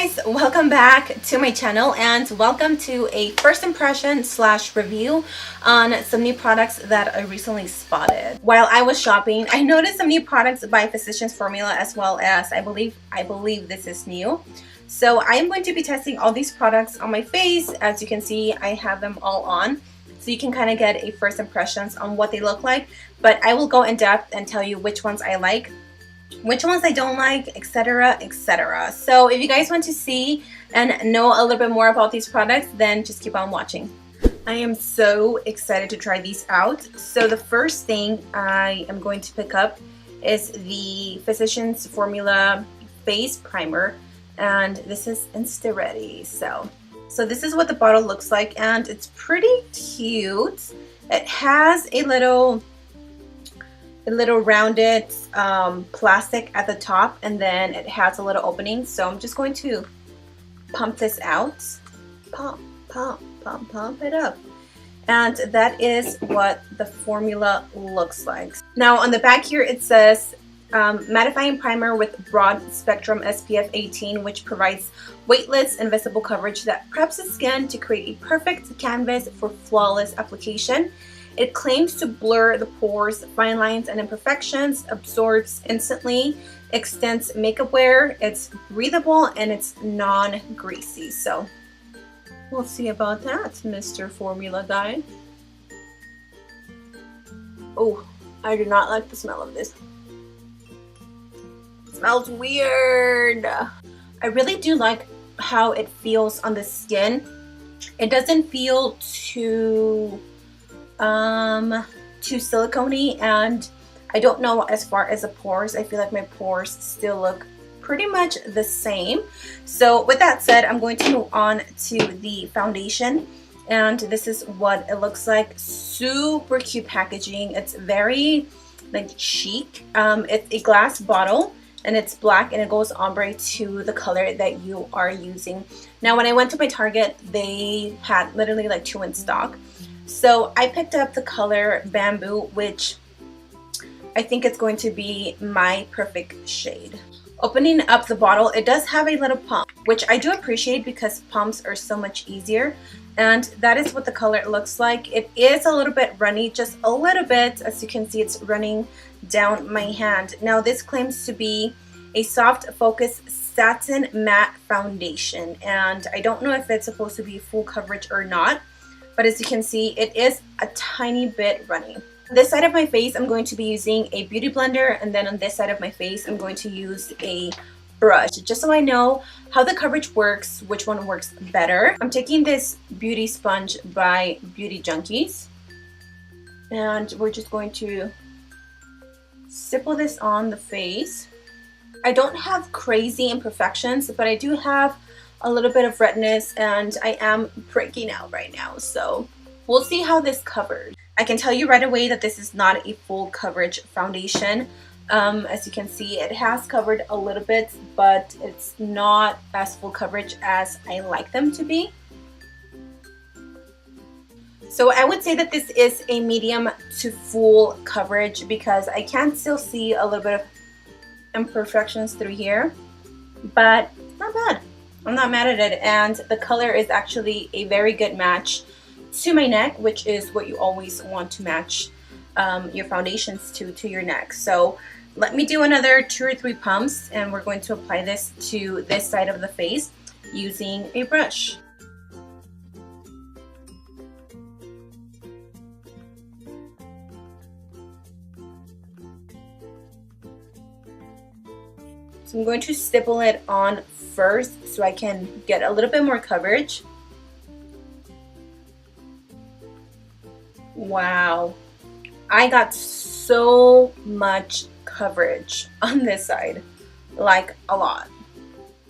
guys, welcome back to my channel and welcome to a first impression / review on some new products that I recently spotted. While I was shopping, I noticed some new products by Physicians Formula, as well as I believe this is new. So I am going to be testing all these products on my face. As you can see, I have them all on, so you can kind of get a first impressions on what they look like, but I will go in depth and tell you which ones I like, which ones I don't like, etc, etc. So if you guys want to see and know a little bit more about these products, then just keep on watching. I am so excited to try these out. So the first thing I am going to pick up is the Physicians Formula Face Primer, and this is Insta Ready. So this is what the bottle looks like, and it's pretty cute. It has a little rounded plastic at the top, and then it has a little opening. So I'm just going to pump this out. Pump it up. And that is what the formula looks like. Now on the back here it says mattifying primer with broad spectrum SPF 18, which provides weightless invisible coverage that preps the skin to create a perfect canvas for flawless application. It claims to blur the pores, fine lines, and imperfections, absorbs instantly, extends makeup wear, it's breathable, and it's non-greasy. So we'll see about that, Mr. Formula Guy. Oh, I do not like the smell of this. It smells weird. I really do like how it feels on the skin. It doesn't feel too silicone-y, and I don't know as far as the pores. I feel like my pores still look pretty much the same. So with that said, I'm going to move on to the foundation, and this is what it looks like. Super cute packaging. It's very like chic. It's a glass bottle and it's black, and it goes ombre to the color that you are using. Now when I went to my Target, they had literally like 2 in stock. So I picked up the color Bamboo, which I think it's going to be my perfect shade. Opening up the bottle, it does have a little pump, which I do appreciate because pumps are so much easier. And that is what the color looks like. It is a little bit runny, just a little bit. As you can see, it's running down my hand. Now this claims to be a soft focus satin matte foundation, and I don't know if it's supposed to be full coverage or not. But as you can see, it is a tiny bit runny. On this side of my face, I'm going to be using a beauty blender, and then on this side of my face, I'm going to use a brush, just so I know how the coverage works, which one works better. I'm taking this beauty sponge by Beauty Junkies, and we're just going to stipple this on the face. I don't have crazy imperfections, but I do have a little bit of redness, and I am breaking out right now, so we'll see how this covers. I can tell you right away that this is not a full coverage foundation. As you can see, it has covered a little bit, but it's not as full coverage as I like them to be. So I would say that this is a medium to full coverage, because I can still see a little bit of imperfections through here, but it's not bad. I'm not mad at it, and the color is actually a very good match to my neck, which is what you always want to match your foundations to your neck. So let me do another 2 or 3 pumps, and we're going to apply this to this side of the face using a brush. So I'm going to stipple it on first so I can get a little bit more coverage. Wow, I got so much coverage on this side, like a lot.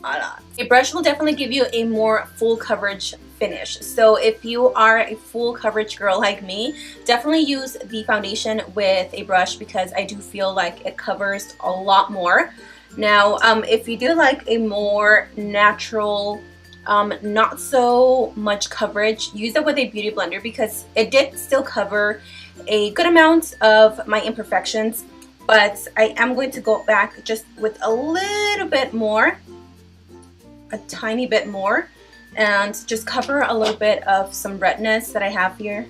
A brush will definitely give you a more full coverage finish. So if you are a full coverage girl like me, definitely use the foundation with a brush, because I do feel like it covers a lot more. Now, if you do like a more natural, not so much coverage, use it with a beauty blender, because it did still cover a good amount of my imperfections, but I am going to go back just with a little bit more a tiny bit more and just cover a little bit of some redness that I have here.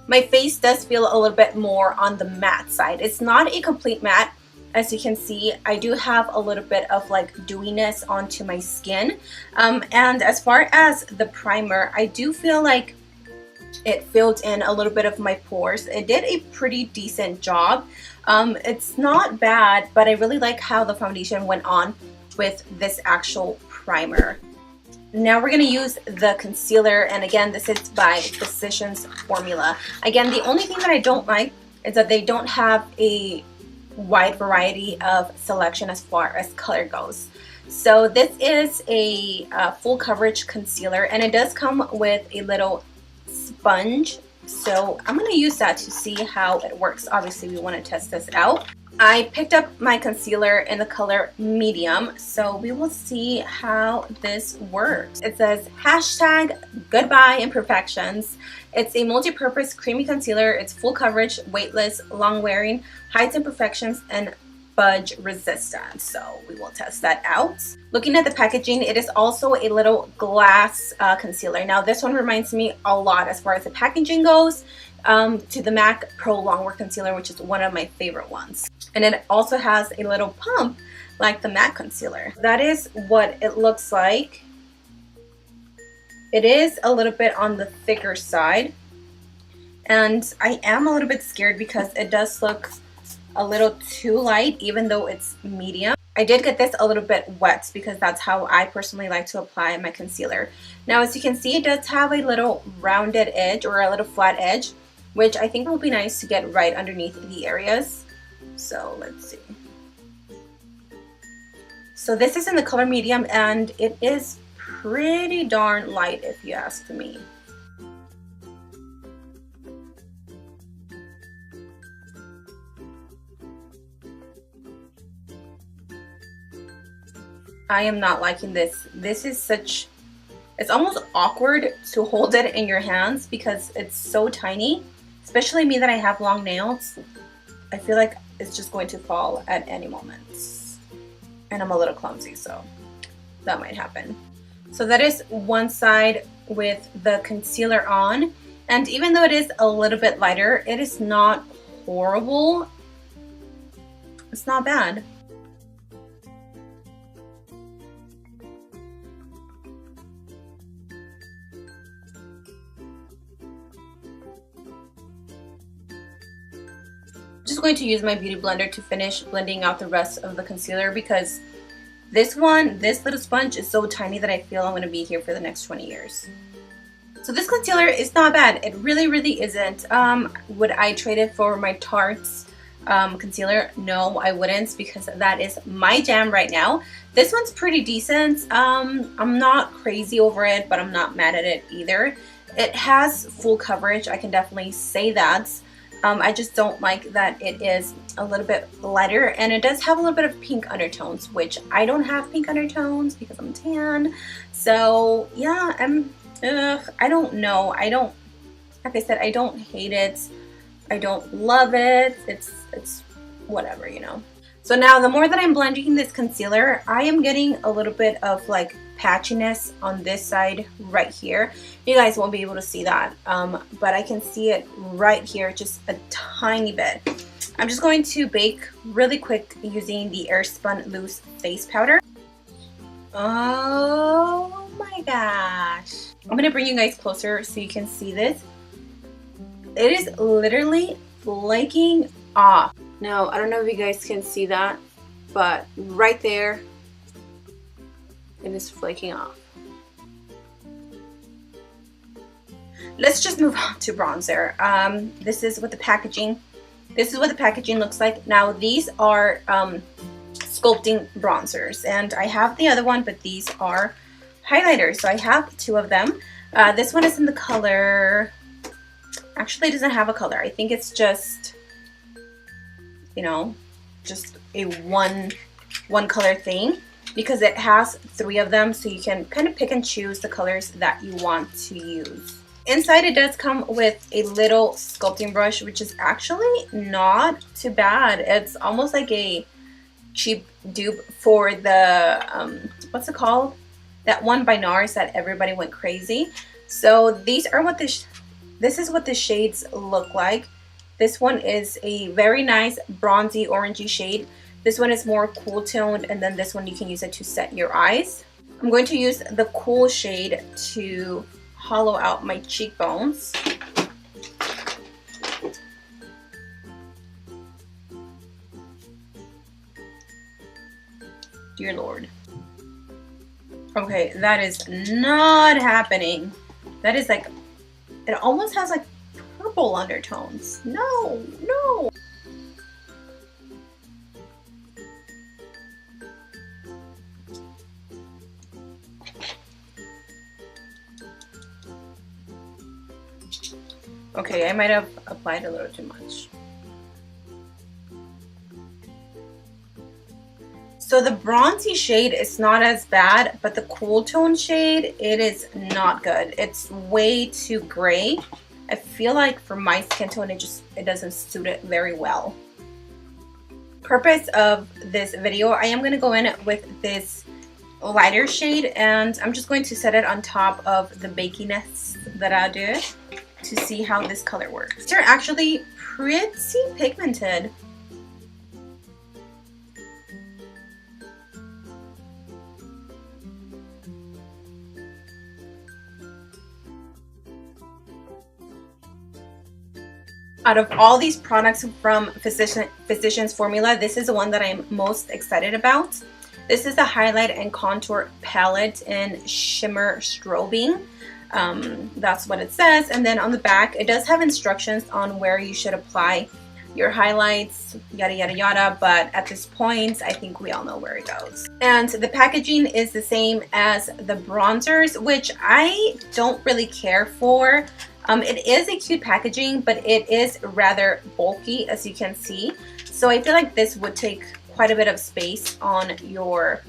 My face does feel a little bit more on the matte side. It's not a complete matte. As you can see, I do have a little bit of like dewiness onto my skin. And as far as the primer, I do feel like it filled in a little bit of my pores. It did a pretty decent job. It's not bad, but I really like how the foundation went on with this actual primer. Now we're going to use the concealer, and again, this is by Physicians Formula. Again, the only thing that I don't like is that they don't have a wide variety of selection as far as color goes. So this is a full coverage concealer, and it does come with a little sponge. So I'm going to use that to see how it works. Obviously, we want to test this out. I picked up my concealer in the color medium, so we will see how this works. It says hashtag goodbye imperfections. It's a multi-purpose creamy concealer. It's full coverage, weightless, long wearing, hides imperfections, and fudge resistant. So we will test that out. Looking at the packaging, it is also a little glass concealer. Now this one reminds me a lot as far as the packaging goes to the MAC Pro Longwear Concealer, which is one of my favorite ones. And it also has a little pump like the MAC concealer. That is what it looks like. It is a little bit on the thicker side, and I am a little bit scared because it does look a little too light even though it's medium. I did get this a little bit wet because that's how I personally like to apply my concealer. Now as you can see, it does have a little rounded edge or a little flat edge, which I think will be nice to get right underneath the areas. So let's see. So this is in the color medium, and it is pretty darn light if you ask me. I am not liking this. This is such, it's almost awkward to hold it in your hands because it's so tiny, especially me that I have long nails. I feel like it's just going to fall at any moment. And I'm a little clumsy, so that might happen. So that is one side with the concealer on. And even though it is a little bit lighter, it is not horrible. It's not bad. Just going to use my beauty blender to finish blending out the rest of the concealer because this little sponge is so tiny that I feel I'm going to be here for the next 20 years. So this concealer is not bad. It really isn't. Would I trade it for my Tarte's concealer? No, I wouldn't, because that is my jam right now. This one's pretty decent. I'm not crazy over it, but I'm not mad at it either. It has full coverage, I can definitely say that. I just don't like that it is a little bit lighter, and it does have a little bit of pink undertones, which I don't have pink undertones because I'm tan. So yeah, I don't know. Like I said, I don't hate it. I don't love it. It's whatever, you know. So now the more that I'm blending this concealer, I am getting a little bit of like patchiness on this side right here. You guys won't be able to see that, but I can see it right here, just a tiny bit. I'm just going to bake really quick using the Airspun Loose Face Powder. Oh my gosh. I'm going to bring you guys closer so you can see this. It is literally flaking off. Now, I don't know if you guys can see that, but right there, it is flaking off. Let's just move on to bronzer. This is what the packaging looks like. Now, these are sculpting bronzers, and I have the other one, but these are highlighters. So I have two of them. This one is in the color, actually it doesn't have a color. I think it's just, you know, just a one color thing, because it has three of them, so you can kind of pick and choose the colors that you want to use. Inside it does come with a little sculpting brush, which is actually not too bad. It's almost like a cheap dupe for the, what's it called? That one by NARS that everybody went crazy. So these are what this is what the shades look like. This one is a very nice bronzy orangey shade. This one is more cool toned, and then this one you can use it to set your eyes. I'm going to use the cool shade to hollow out my cheekbones. Dear Lord. Okay, that is not happening. That is like, it almost has like purple undertones. No, no. Okay, I might have applied a little too much. So the bronzy shade is not as bad, but the cool tone shade, it is not good. It's way too gray. I feel like for my skin tone, it doesn't suit it very well. Purpose of this video, I am going to go in with this lighter shade, and I'm just going to set it on top of the bakiness that I do to see how this color works. They're actually pretty pigmented. Out of all these products from Physicians Formula, this is the one that I'm most excited about. This is the highlight and contour palette in Shimmer Strobing. That's what it says. And then on the back, it does have instructions on where you should apply your highlights, yada yada yada, but at this point I think we all know where it goes. And the packaging is the same as the bronzers, which I don't really care for. It is a cute packaging, but it is rather bulky, as you can see. So I feel like this would take quite a bit of space on your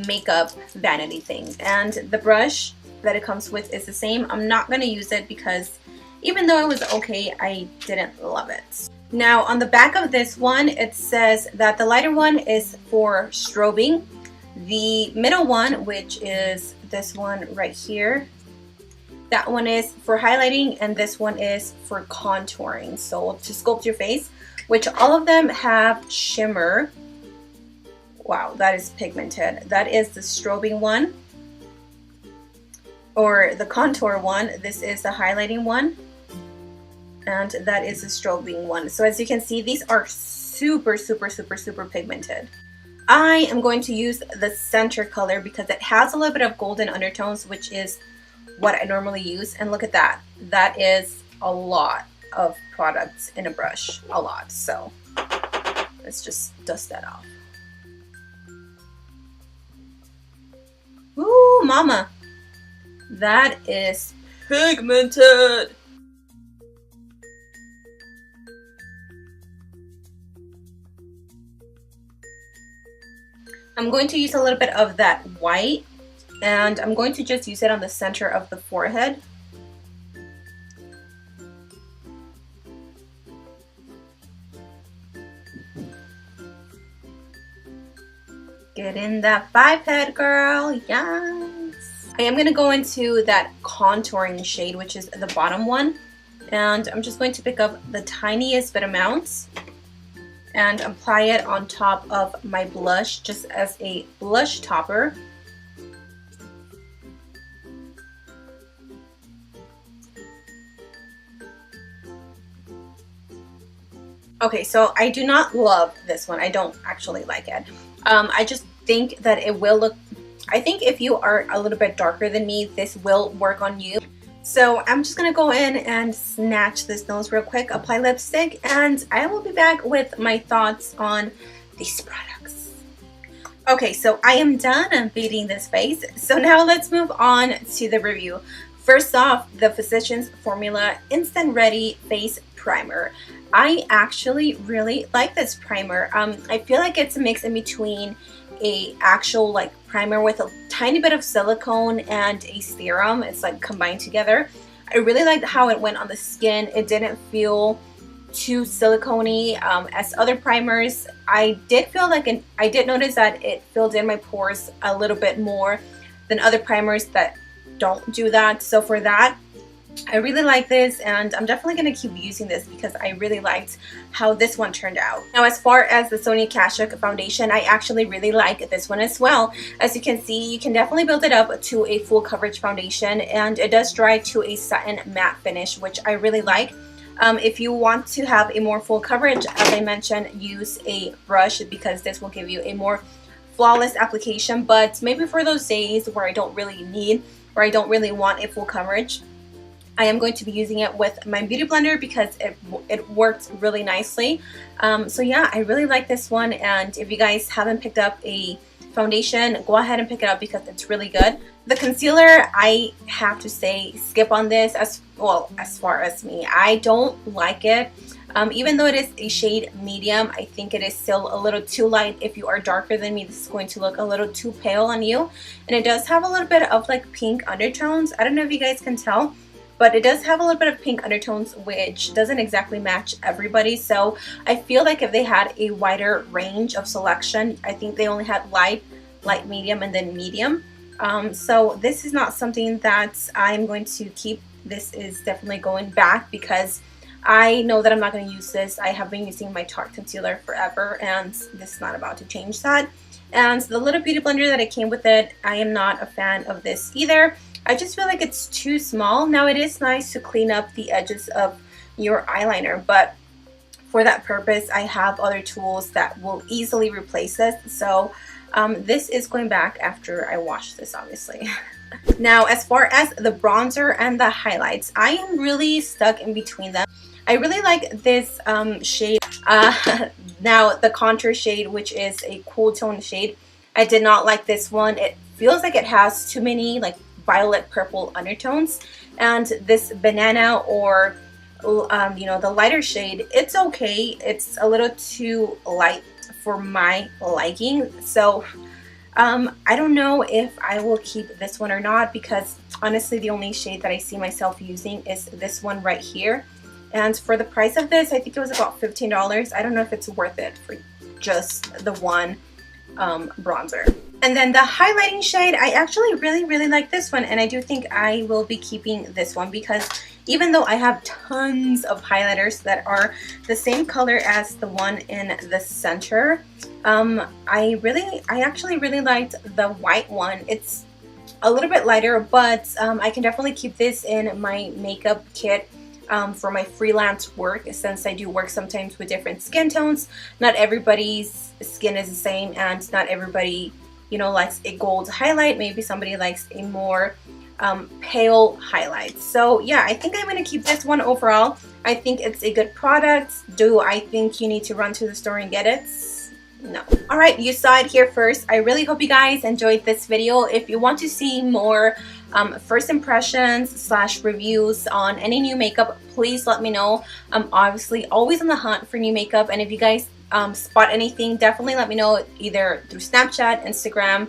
makeup vanity thing. And the brush that it comes with is the same. I'm not going to use it because even though it was okay, I didn't love it. Now on the back of this one, it says that the lighter one is for strobing. The middle one, which is this one right here, that one is for highlighting, and this one is for contouring, so to sculpt your face, which all of them have shimmer. Wow, that is pigmented. That is the strobing one, or the contour one. This is the highlighting one, and that is the strobing one. So as you can see, these are super pigmented. I am going to use the center color because it has a little bit of golden undertones, which is what I normally use. And look at that. That is a lot of products in a brush. A lot. So let's just dust that off. Ooh, mama. That is pigmented. I'm going to use a little bit of that white, and I'm going to just use it on the center of the forehead. Get in that biped, girl. Yes. I am going to go into that contouring shade, which is the bottom one. And I'm just going to pick up the tiniest bit amounts and apply it on top of my blush, just as a blush topper. Okay, so I do not love this one. I don't actually like it. I just think that it will look, I think if you are a little bit darker than me, this will work on you. So I'm just gonna go in and snatch this nose real quick, apply lipstick, and I will be back with my thoughts on these products. Okay, so I am done beating this face. So now let's move on to the review. First off, the Physicians Formula Instant Ready Face Primer. I actually really like this primer. I feel like it's a mix in between a actual like primer with a tiny bit of silicone and a serum. It's like combined together. I really liked how it went on the skin. It didn't feel too silicone as other primers. I did feel like I did notice that it filled in my pores a little bit more than other primers that don't do that. So for that, I really like this, and I'm definitely going to keep using this because I really liked how this one turned out. Now, as far as the Sonia Kashuk foundation, I actually really like this one as well. As you can see, you can definitely build it up to a full coverage foundation, and it does dry to a satin matte finish, which I really like. If you want to have a more full coverage, as I mentioned, use a brush because this will give you a more flawless application. But maybe for those days where I don't really need or I don't really want a full coverage, I am going to be using it with my beauty blender because it worked really nicely. So yeah, I really like this one, and if you guys haven't picked up a foundation, go ahead and pick it up because it's really good. The concealer, I have to say, skip on this. As far as me, I don't like it. Even though it is a shade medium, I think it is still a little too light. If you are darker than me, this is going to look a little too pale on you. And it does have a little bit of like pink undertones. I don't know if you guys can tell, but it does have a little bit of pink undertones, which doesn't exactly match everybody. So I feel like if they had a wider range of selection, I think they only had light, medium, and then medium. So this is not something that I'm going to keep. This is definitely going back because I know that I'm not going to use this. I have been using my Tarte concealer forever, and this is not about to change that. And the little beauty blender that it came with it, I am not a fan of this either. I just feel like it's too small. Now, it is nice to clean up the edges of your eyeliner, but for that purpose, I have other tools that will easily replace this. So this is going back after I wash this, obviously. Now, as far as the bronzer and the highlights, I am really stuck in between them. I really like this shade. Now, the contour shade, which is a cool tone shade, I did not like this one. It feels like it has too many like violet purple undertones, and this banana or the lighter shade, it's okay. It's a little too light for my liking. So I don't know if I will keep this one or not, because honestly the only shade that I see myself using is this one right here, and for the price of this, I think it was about $15. I don't know if it's worth it for just the one bronzer. And then the highlighting shade, I actually really like this one, and I do think I will be keeping this one because even though I have tons of highlighters that are the same color as the one in the center, I actually really liked the white one. It's a little bit lighter, but I can definitely keep this in my makeup kit for my freelance work, since I do work sometimes with different skin tones. Not everybody's skin is the same, and not everybody, you know, likes a gold highlight. Maybe somebody likes a more pale highlight. So yeah, I think I'm going to keep this one overall. I think it's a good product. Do I think you need to run to the store and get it? No. Alright, you saw it here first. I really hope you guys enjoyed this video. If you want to see more first impressions / reviews on any new makeup, please let me know. I'm obviously always on the hunt for new makeup, and if you guys spot anything, definitely let me know, either through Snapchat, Instagram,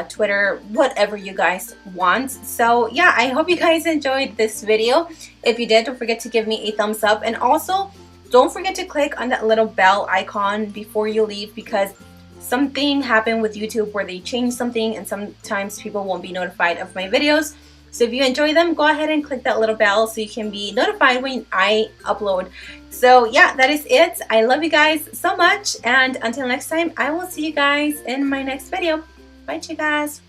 Twitter, whatever you guys want. So yeah, I hope you guys enjoyed this video. If you did, don't forget to give me a thumbs up, and also don't forget to click on that little bell icon before you leave, because something happened with YouTube where they changed something and sometimes people won't be notified of my videos. So if you enjoy them, go ahead and click that little bell so you can be notified when I upload. So yeah, that is it. I love you guys so much, and until next time, I will see you guys in my next video. Bye, you guys.